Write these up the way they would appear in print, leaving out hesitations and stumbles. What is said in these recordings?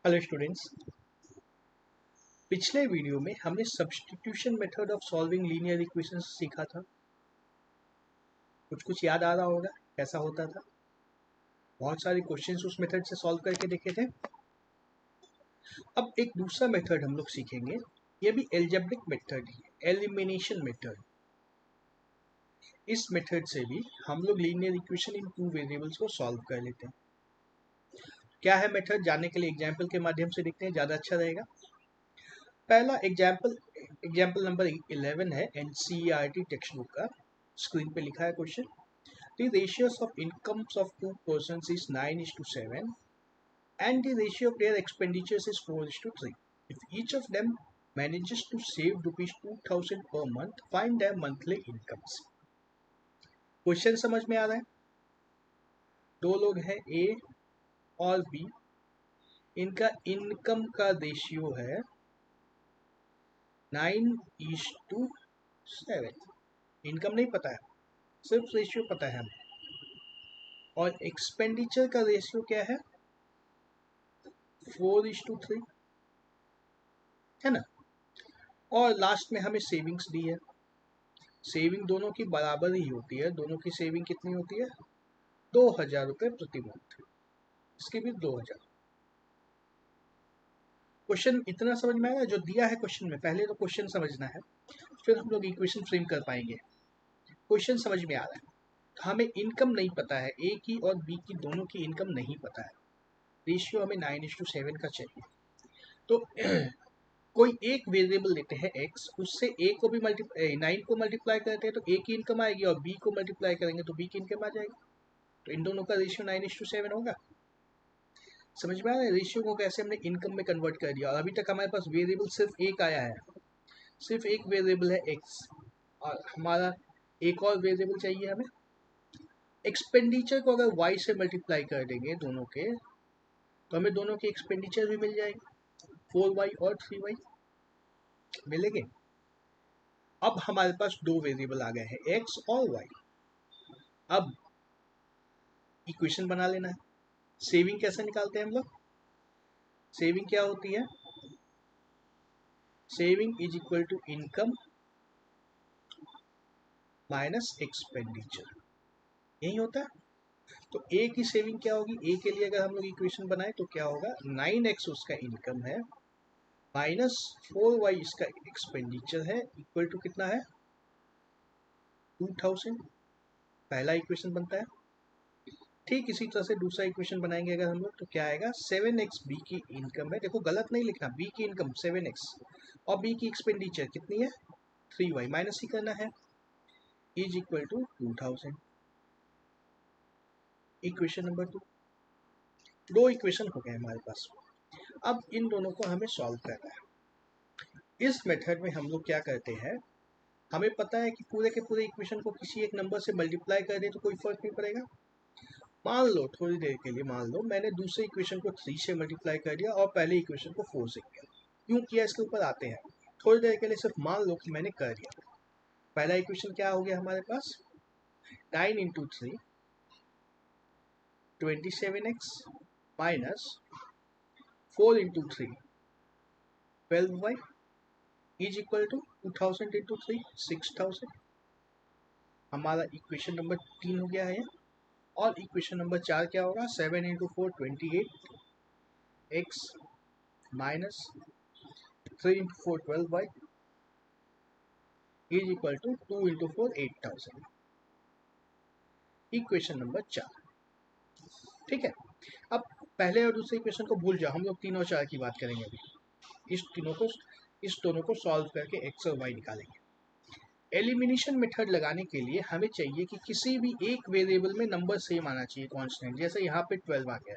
Hello students. पिछले video में हमने substitution method of solving linear equations सीखा था। कुछ कुछ याद आ रहा होगा कैसा होता था। बहुत सारे क्वेश्चंस उस मेथड से सॉल्व करके देखे थे। अब एक दूसरा मेथड हम लोग सीखेंगे। ये भी एल्जेब्रिक मेथड है, एलिमिनेशन मेथड। इस मेथड से भी हम लोग linear equation in two variables को सॉल्व कर लेते हैं। क्या है मेथड जानने के लिए एग्जाम्पल के माध्यम से देखते हैं, ज़्यादा अच्छा रहेगा। पहला एग्जाम्पल नंबर 11 है एनसीईआरटी टेक्स्ट बुक का। स्क्रीन पे लिखा है question. The ratios of incomes of two persons is 9:7 and the ratio of their expenditures is 4:3. If each of them manages to save rupees 2000 per month, find their monthly incomes. Question समझ में आ रहा है। दो लोग हैं ए और B, इनका income का रेशियो है 9:7। इनकम नहीं पता है, सिर्फ रेशियो पता है हमें। और एक्सपेंडिचर का रेशियो क्या है, 4:3, है ना। और लास्ट में हमें सेविंग्स दी है। सेविंग दोनों की बराबर ही होती है। दोनों की सेविंग कितनी होती है, 2000 रुपये प्रति मंथ। इसकी भी 2000। क्वेश्चन इतना समझ में आया जो दिया है क्वेश्चन में। पहले तो क्वेश्चन समझना है, फिर हम लोग इक्वेशन फ्रेम कर पाएंगे। क्वेश्चन समझ में आ रहा है। हमें इनकम नहीं पता है, ए की और बी की दोनों की इनकम नहीं पता है। रेशियो हमें 9:7 का चाहिए। तो कोई एक वेरिएबल लेते हैं x, उससे a को भी 9 को मल्टीप्लाई करते हैं तो a की इनकम आएगी, और b को मल्टीप्लाई करेंगे तो b की इनकम आ जाएगी। तो इन दोनों का रेशियो 9:7 होगा। समझ में आ रहा है रेशियो को कैसे हमने इनकम में कन्वर्ट कर दिया। और अभी तक हमारे पास वेरिएबल सिर्फ एक आया है, सिर्फ एक वेरिएबल है x, और हमारा एक और वेरिएबल चाहिए हमें। एक्सपेंडिचर को अगर y से मल्टीप्लाई कर देंगे दोनों के, तो हमें दोनों के एक्सपेंडिचर भी मिल जाएंगे, 4y और 3y मिलेंगे। अब हमारे पास दो वेरिएबल आ गए हैं, x और y। अब इक्वेशन बना लेना है। सेविंग कैसे निकालते हैं हम लोग। सेविंग क्या होती है, saving is equal to income minus expenditure, यही होता है। तो ए की सेविंग क्या होगी, ए के लिए अगर हम लोग इक्वेशन बनाए तो क्या होगा, 9x उसका इनकम है माइनस 4y इसका एक्सपेंडिचर है, इक्वल टू कितना है, 2000। पहला इक्वेशन बनता है। ठीक इसी तरह से दूसरा इक्वेशन बनाएंगे अगर हम लोग, तो क्या आएगा, 7x बी की इनकम है। देखो गलत नहीं लिखना, बी की इनकम 7x और बी की एक्सपेंडिचर कितनी है, 3y, माइनस ही करना है, is equal to 2000। Equation number 2। दो इक्वेशन हो गए हमारे पास। अब इन दोनों को हमें सॉल्व करना है। इस मेथड में हम लोग क्या करते हैं, हमें पता है कि पूरे के पूरे इक्वेशन को किसी एक नंबर से मल्टीप्लाई कर दे तो कोई फर्क नहीं पड़ेगा। मान लो थोड़ी देर के लिए, मान लो मैंने दूसरे इक्वेशन को 3 से मल्टीप्लाई कर दिया और पहले इक्वेशन को 4 से किया। क्यों किया, इसके ऊपर आते हैं। थोड़ी देर के लिए सिर्फ मान लो कि मैंने कर दिया। पहला इक्वेशन क्या हो गया हमारे पास, 9 into 3 27x minus 4 into 3 12y is equal to 2000 into 3 6000। हमारा इक्वेशन नंबर 3 हो गया है। और इक्वेशन नंबर 4 क्या होगा, 7 into 4 28x minus 3 into 4 12y is equal to 2 into 4 8000। Equation number 4। ठीक है। अब पहले और दूसरे इक्वेशन को भूल जाओ, हम लोग 3 और 4 की बात करेंगे अभी। इस दोनों को सॉल्व करके x और y निकालेंगे। एलिमिनेशन मेथड लगाने के लिए हमें चाहिए कि किसी भी एक वेरिएबल में नंबर सेम आना चाहिए, कांस्टेंट। जैसे यहाँ पे 12 आ गया,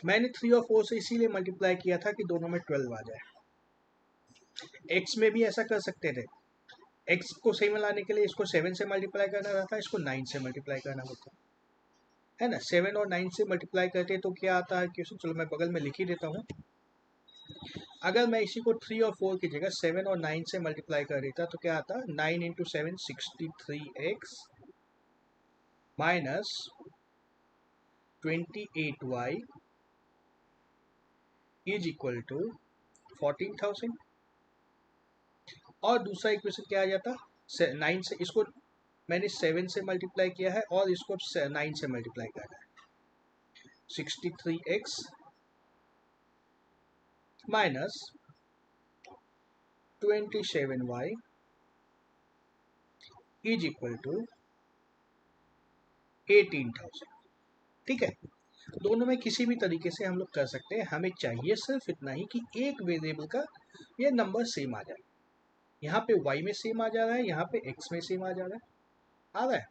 मैंने 3 और 4 से इसीलिए मल्टीप्लाई किया था कि दोनों में 12 आ जाए। x में भी ऐसा कर सकते थे, x को सेम लाने के लिए इसको 7 से मल्टीप्लाई करना रहता है, इसको 9 से मल्टीप्लाई करना होता है ना। 7 और 9 से मल्टीप्लाई करते तो क्या आता है क्वेश्चन, चलो मैं बगल में लिख ही देता हूँ। अगर मैं इसी को 3 और 4 की जगह 7 और 9 से मल्टीप्लाई कर देता तो क्या आता, 9 into 7 63x minus 28y is equal to 14,000। और दूसरा इक्वेशन क्या आ जाता, 9 से, इसको मैंने 7 से मल्टीप्लाई किया है और इसको 9 से मल्टीप्लाई किया है, 63x minus 27y is equal to 18,000। ठीक है, दोनों में किसी भी तरीके से हम लोग कर सकते हैं, हमें चाहिए सिर्फ इतना ही कि एक वेरिएबल का ये नंबर सेम आ जाए। यहाँ पे y में सेम आ जा रहा है, यहाँ पे x में सेम आ जा रहा है, आ रहा है।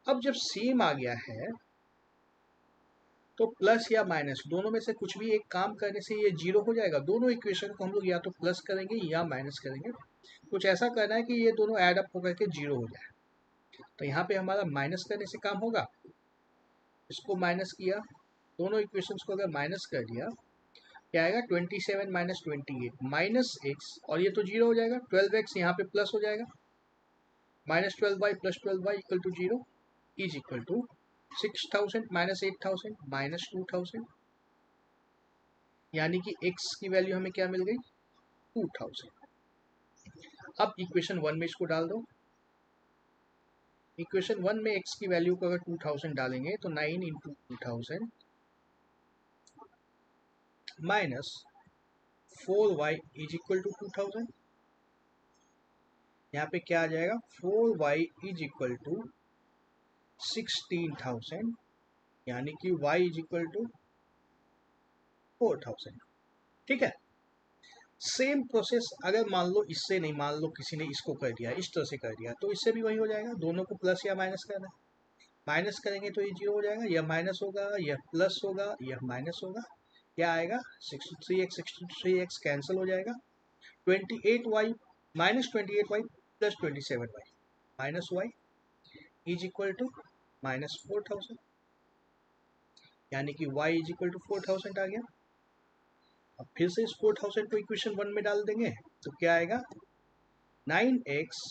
अब जब सेम आ गया है तो प्लस या माइनस दोनों में से कुछ भी एक काम करने से ये जीरो हो जाएगा। दोनों इक्वेशन को हम लोग या तो प्लस करेंगे या माइनस करेंगे, कुछ ऐसा करना है कि ये दोनों ऐड अप होकर के जीरो हो जाए। तो यहाँ पे हमारा माइनस करने से काम होगा, इसको माइनस किया, दोनों इक्वेशंस को अगर माइनस कर दिया क्या आएगा, 27 माइनस 28 माइनस एक्स, और ये तो जीरो हो जाएगा, 12x यहाँ पे प्लस हो जाएगा, minus 12y plus 12y equal to zero is equal to 6,000 minus 8,000 minus 2,000, यानी कि x की वैल्यू हमें क्या मिल गई, 2,000। अब इक्वेशन 1 में इसको डाल दो, इक्वेशन 1 में x की वैल्यू को अगर 2000 डालेंगे तो 9 into 2000 minus 4y is equal to 2000, यहाँ पे क्या आ जाएगा, 4y इज इक्वल टू 16,000, यानी कि y इज इक्वल टू 4,000। ठीक है, सेम प्रोसेस अगर मान लो इससे नहीं, मान लो किसी ने इसको कर दिया, इस तरह से कर दिया, तो इससे भी वही हो जाएगा, दोनों को प्लस या माइनस करना है। माइनस करेंगे तो ये जीरो हो जाएगा, यह माइनस होगा, यह प्लस होगा, यह माइनस होगा, क्या आएगा, 63x कैंसिल हो जाएगा, 28y minus 28y plus 27y minus y is equal to minus 4,000, यानी कि y इज इक्वल टू 4,000 आ गया। अब फिर से इस 4,000 को इक्वेशन 1 में डाल देंगे तो क्या आएगा, 9x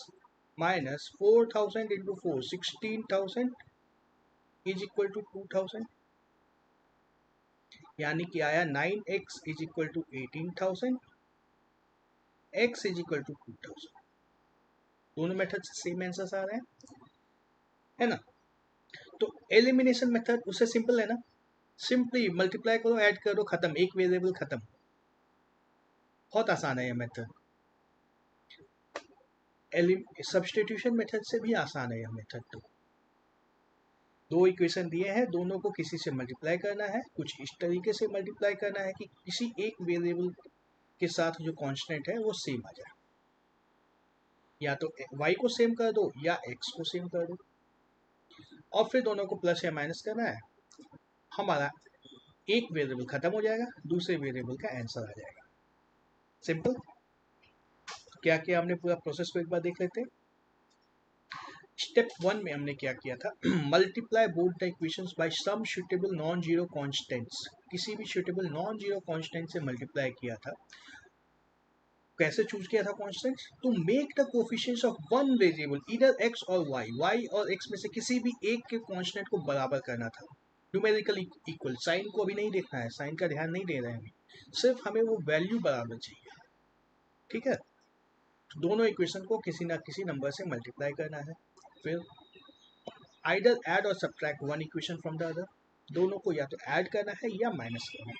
minus 4,000 into 4 16,000 is equal to 2,000, यानी कि आया 9x is equal to 18,000, x is equal to 2,000। दोनों मेथड से सेम आंसर्स आ रहे हैं, है ना। तो एलिमिनेशन मेथड उससे सिंपल है ना, सिंपली मल्टीप्लाई करो, ऐड करो, खत्म, एक वेरिएबल खत्म, बहुत आसान है ये मेथड। सब्स्टिट्यूशन मेथड से भी आसान है यह मेथड। तो दो इक्वेशन दिए हैं, दोनों को किसी से मल्टीप्लाई करना है, कुछ इस तरीके से मल्टीप्लाई करना है कि किसी एक वेरिएबल के साथ जो कांस्टेंट है वो सेम आ जाए, या तो y को सेम कर दो या x को सेम कर दो, और फिर दोनों को प्लस या माइनस करना है, हमारा एक वेरिएबल खत्म हो जाएगा, दूसरे वेरिएबल का आंसर आ जाएगा, सिंपल। क्या किया हमने, पूरा प्रोसेस को एक बार देख लेते हैं। स्टेप 1 में हमने क्या किया था, multiply both the equations by some suitable non zero constants, किसी भी सूटेबल नॉन जीरो कांस्टेंट से मल्टीप्लाई किया था। कैसे चूज किया था constant, to make the coefficients of one variable either x और y और x में से किसी भी एक के कांस्टेंट को बराबर करना था, न्यूमेरिकली इक्वल। साइन को अभी नहीं देखना है, साइन का ध्यान नहीं दे रहे हैं, सिर्फ हमें वो वैल्यू बराबर चाहिए। ठीक है, तो दोनों इक्वेशन को किसी ना किसी नंबर से मल्टीप्लाई करना है, फिर आइदर ऐड और subtract one equation from the other, दोनों को या तो ऐड करना है या माइनस करना है,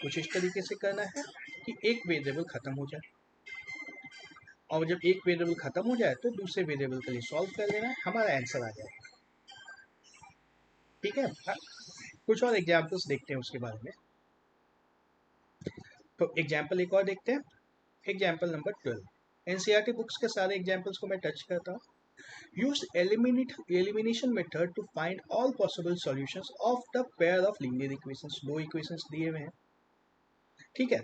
कुछ इस तरीके से करना है कि एक वेरिएबल खत्म हो जाए, और जब एक वेरिएबल खत्म हो जाए तो दूसरे वेरिएबल के लिए सॉल्व कर लेना है, हमारा आंसर आ जाएगा। ठीक है, कुछ और एग्जाम्पल्स देखते हैं उसके बारे में। तो एग्जाम्पल एक और देखते हैं, एग्जाम्पल नंबर 12। एनसीईआरटी बुक्स के सारे एग्जाम्पल्स को मैं टच करता हूँ। Use elimination method to find all possible solutions of the pair of linear equations. दो इक्वेशंस दिए हुए हैं, ठीक है।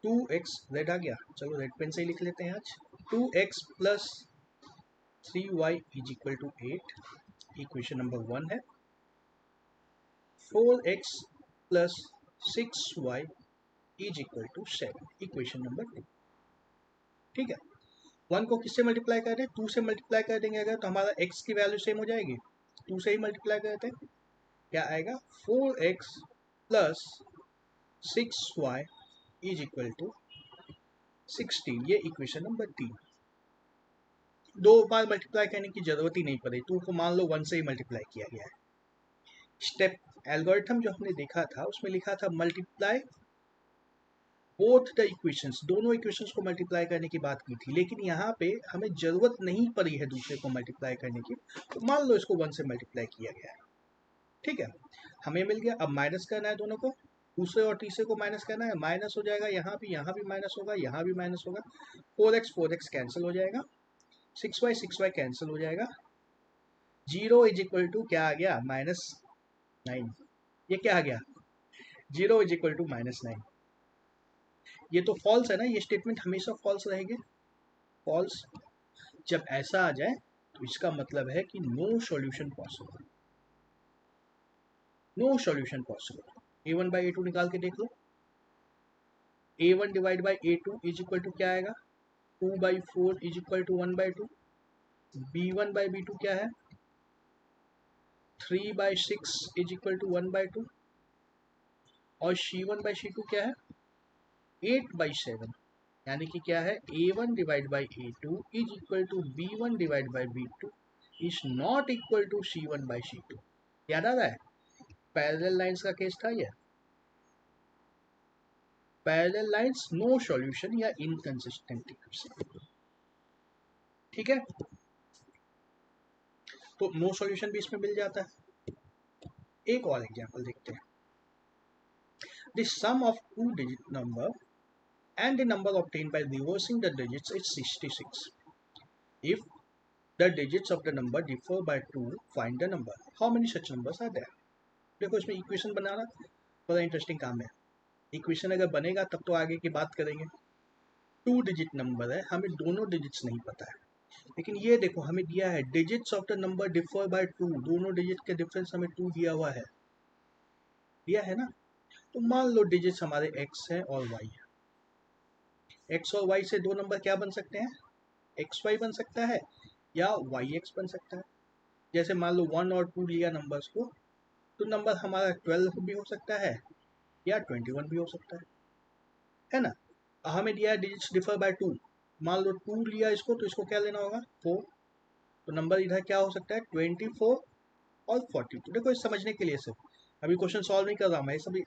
2x, रेड आ गया, चलो रेड पेन से ही लिख लेते हैं आज। 2x plus 3y is equal to 8, equation number 1 है। 4x plus 6y is equal to 7, equation number 2। ठीक है, 1 को किससे मल्टीप्लाई कर रहे हैं, 2 से मल्टीप्लाई कर देंगे अगर, तो हमारा x की वैल्यू सेम हो जाएगी, 2 से ही मल्टीप्लाई करते हैं, क्या आएगा 4x plus 6y is equal to 16। ये इक्वेशन नंबर 3। दो बार मल्टीप्लाई करने की जरूरत ही नहीं पड़ी, 2 को मान लो 1 से ही मल्टीप्लाई किया गया है। स्टेप एल्गोरिथम जो हमने देखा था उसमें लिखा था मल्टीप्लाई बोथ द इक्वेशंस, दोनों इक्वेशंस को मल्टीप्लाई करने की बात की थी, लेकिन यहाँ पे हमें जरूरत नहीं पड़ी है दूसरे को मल्टीप्लाई करने की, तो मान लो इसको 1 से मल्टीप्लाई किया गया है। ठीक है, हमें मिल गया। अब माइनस करना है दोनों को, दूसरे और तीसरे को माइनस करना है, माइनस हो जाएगा, यहाँ भी माइनस होगा, यहाँ भी माइनस होगा, 4x कैंसिल हो जाएगा, 6y कैंसिल हो जाएगा, 0 इज इक्वल टू क्या आ गया -9। ये क्या आ गया 0 इज इक्वल टू -9। ये तो फॉल्स है ना, ये स्टेटमेंट हमेशा फॉल्स रहेंगे, फॉल्स। जब ऐसा आ जाए तो इसका मतलब है कि no solution possible, no solution possible. a1 by a2 निकाल के देख लो, a1 divide by a2 is equal to क्या आएगा 2/4 is equal to 1/2। b1 by b2 क्या है 3/6 इज इक्वल टू 1/2। और c1 बाई c2 क्या है 8/7। यानी कि क्या है a1 divide by a2 is equal to b1 divide by b2 is not equal to c1 by c2। याद आ रहा है, पैरेलल लाइंस का केस था ये। पैरेलल लाइंस नो सॉल्यूशन या इनकंसिस्टेंट इक्वेशन। ठीक है, तो नो सॉल्यूशन भी इसमें मिल जाता है। एक और एग्जांपल देखते हैं। The sum of two digit number and the number obtained by reversing the digits is 66. If the digits of the number differ by 2, find the number. How many such numbers are there? देखो इसमें equation बनाना बड़ा interesting काम है। Equation अगर बनेगा तब तो आगे की बात करेंगे। 2 डिजिट नंबर है, हमें दोनों डिजिट्स नहीं पता है, लेकिन ये देखो हमें दिया है digits of the number differ by 2, दोनों डिजिट के डिफरेंस हमें 2 दिया हुआ है, दिया है ना। तो मान लो डिजिट्स हमारे x है और y है। x और y से दो नंबर क्या बन सकते हैं, xy बन सकता है या yx बन सकता है। जैसे मान लो 1 और 2 लिया नंबर्स को, तो नंबर हमारा 12 भी हो सकता है या 21 भी हो सकता है ना। हमें दिया है डिजिट्स डिफर बाय 2, मान लो 2 लिया इसको, तो इसको क्या लेना होगा 4, तो नंबर इधर क्या हो सकता है 24 और 42। देखो इस समझने के लिए सिर्फ, अभी क्वेश्चन सॉल्व नहीं कर रहा मैं, सभी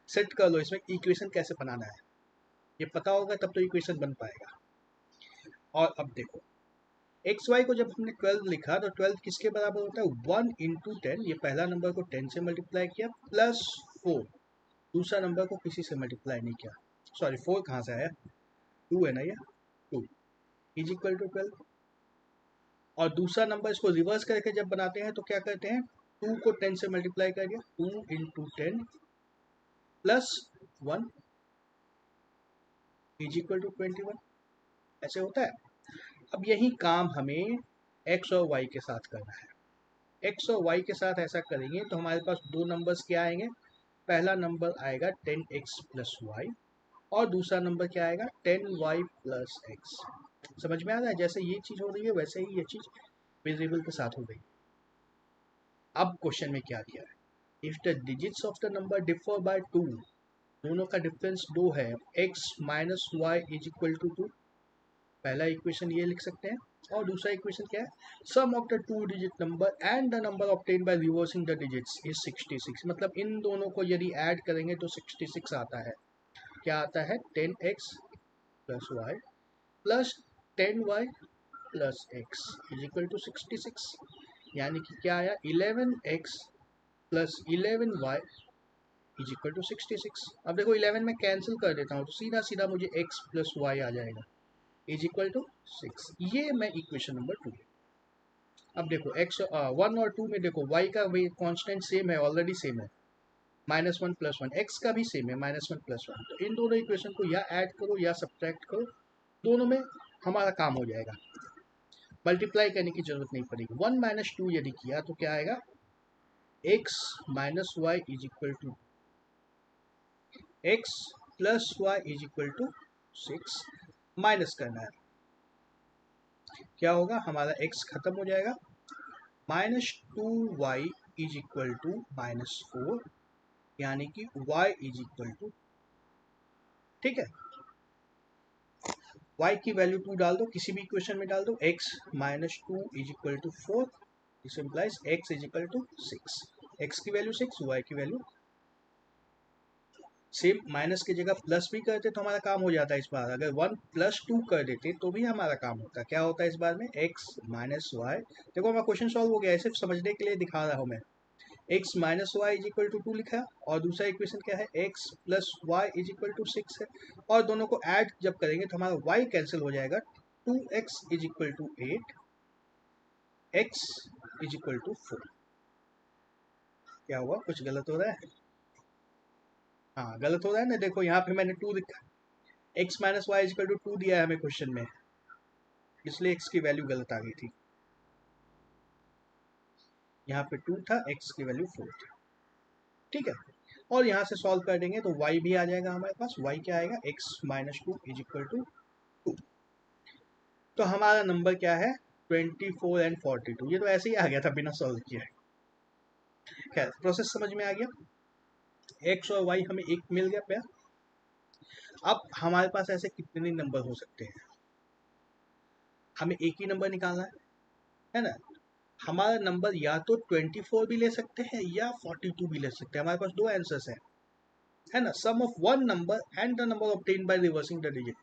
सेट कर लो इसमें इक्वेशन कैसे बनाना है, ये पता होगा तब तो इक्वेशन बन पाएगा। और अब देखो एक्स वाई को जब हमने 12 लिखा तो 12 किसके बराबर होता है 1 इंटू 10, ये पहला नंबर को 10 से मल्टीप्लाई किया प्लस 4, दूसरा नंबर को किसी से मल्टीप्लाई नहीं किया, सॉरी 4 कहाँ से आया 2 है ना, ये 2 इज इक्वल टू 12। और दूसरा नंबर इसको रिवर्स करके जब बनाते हैं तो क्या करते हैं 2 को 10 से मल्टीप्लाई कर दिया, 2 into 10 plus 1 is equal to 21, ऐसे होता है। अब यही काम हमें x और y के साथ करना है। x और y के साथ ऐसा करेंगे तो हमारे पास दो नंबर्स क्या आएंगे, पहला नंबर आएगा 10x प्लस वाई और दूसरा नंबर क्या आएगा 10y प्लस x। समझ में आ रहा है, जैसे ये चीज हो रही है वैसे ही ये चीज वेरिएबल के साथ हो गई। अब क्वेश्चन में क्या दिया है, if the digits of the number differ by 2, दोनों का डिफरेंस 2 है, x minus y is equal to 2, पहला इक्वेशन ये लिख सकते हैं। और दूसरा इक्वेशन क्या है sum of the two digit number and the number obtained by reversing the digits is 66, मतलब इन दोनों को यदि ऐड करेंगे तो 66 आता है। क्या आता है 10x plus y plus 10y plus x is equal to 66, यानी कि क्या आया 11x plus 11y is equal to 66। अब देखो 11 में कैंसिल कर देता हूँ तो सीधा सीधा मुझे x प्लस वाई आ जाएगा इज इक्वल टू 6। ये मैं इक्वेशन नंबर 2। अब देखो x 1 और 2 में देखो y का कांस्टेंट सेम है, ऑलरेडी सेम है, -1 + 1, x का भी सेम है -1 + 1, तो इन दोनों इक्वेशन को या ऐड करो या सब्ट्रैक्ट करो, दोनों में हमारा काम हो जाएगा, मल्टीप्लाई करने की जरूरत नहीं पड़ेगी। 1 - 2 यदि किया तो क्या आएगा x minus y is equal to x plus y is equal to 6, minus करना है, क्या होगा हमारा x खत्म हो जाएगा, -2y इज इक्वल टू -4, यानी कि y इज इक्वल टू, ठीक है, y की वैल्यू 2 डाल दो, किसी भी इक्वेशन में डाल दो, x -2 is equal to 4, this implies x is equal to 6, x की वैल्यू 6, y की वैल्यू, सेम माइनस की जगह प्लस भी करते तो हमारा काम हो जाता है। इस बार अगर 1 + 2 कर देते तो भी हमारा काम होता। क्या होता है इस बार में, x - y, देखो हमारा क्वेश्चन सॉल्व हो गया है, सिर्फ समझने के लिए दिखा रहा हूँ मैं। x - y is equal to 2 लिखा, और दूसरा इक्वेशन क्या है, x + y is equal to 6 है, और दोनों को ऐड जब करेंगे तो हमारा y कैंसिल हो जाएगा, 2x is equal to 8, x is equal to 4। क्या हुआ, कुछ गलत हो रहा है? हाँ गलत हो रहा है ना, देखो यहाँ पे मैंने 2 लिखा, x - y is equal to 2 दिया है हमें क्वेश्चन में, इसलिए x की वैल्यू गलत आ गई थी, यहाँ पे 2 था, x की वैल्यू 4 थी, ठीक है। और यहाँ से सॉल्व कर देंगे तो y भी आ जाएगा हमारे पास, y क्या आएगा, x - 2 इज इक्वल टू 2। तो हमारा नंबर क्या है, 24 और 42, ये तो ऐसे ही आ गया था बिना सॉल्व किए। खैर प्रोसेस समझ में आ गया, x और y हमें एक मिल गया पेयर। अब हमारे पास ऐसे कितने नंबर हो सकते हैं, हमें एक ही नंबर निकालना है ना। हमारा नंबर या तो 24 भी ले सकते हैं या 42 भी ले सकते हैं, हमारे पास दो आंसर्स हैं, है ना। Sum of one number and the number obtained by reversing the digit.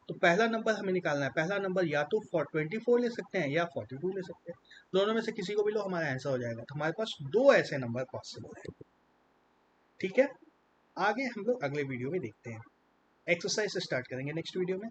तो पहला नंबर हमें निकालना है, पहला नंबर या तो 24 ले सकते हैं या 42 ले सकते हैं, दोनों में से किसी को भी लो, हमारा आंसर हो जाएगा। तो हमारे पास दो ऐसे नंबर पॉसिबल है, ठीक है। आगे हम लोग अगले वीडियो में देखते हैं, एक्सरसाइज स्टार्ट करेंगे नेक्स्ट वीडियो में।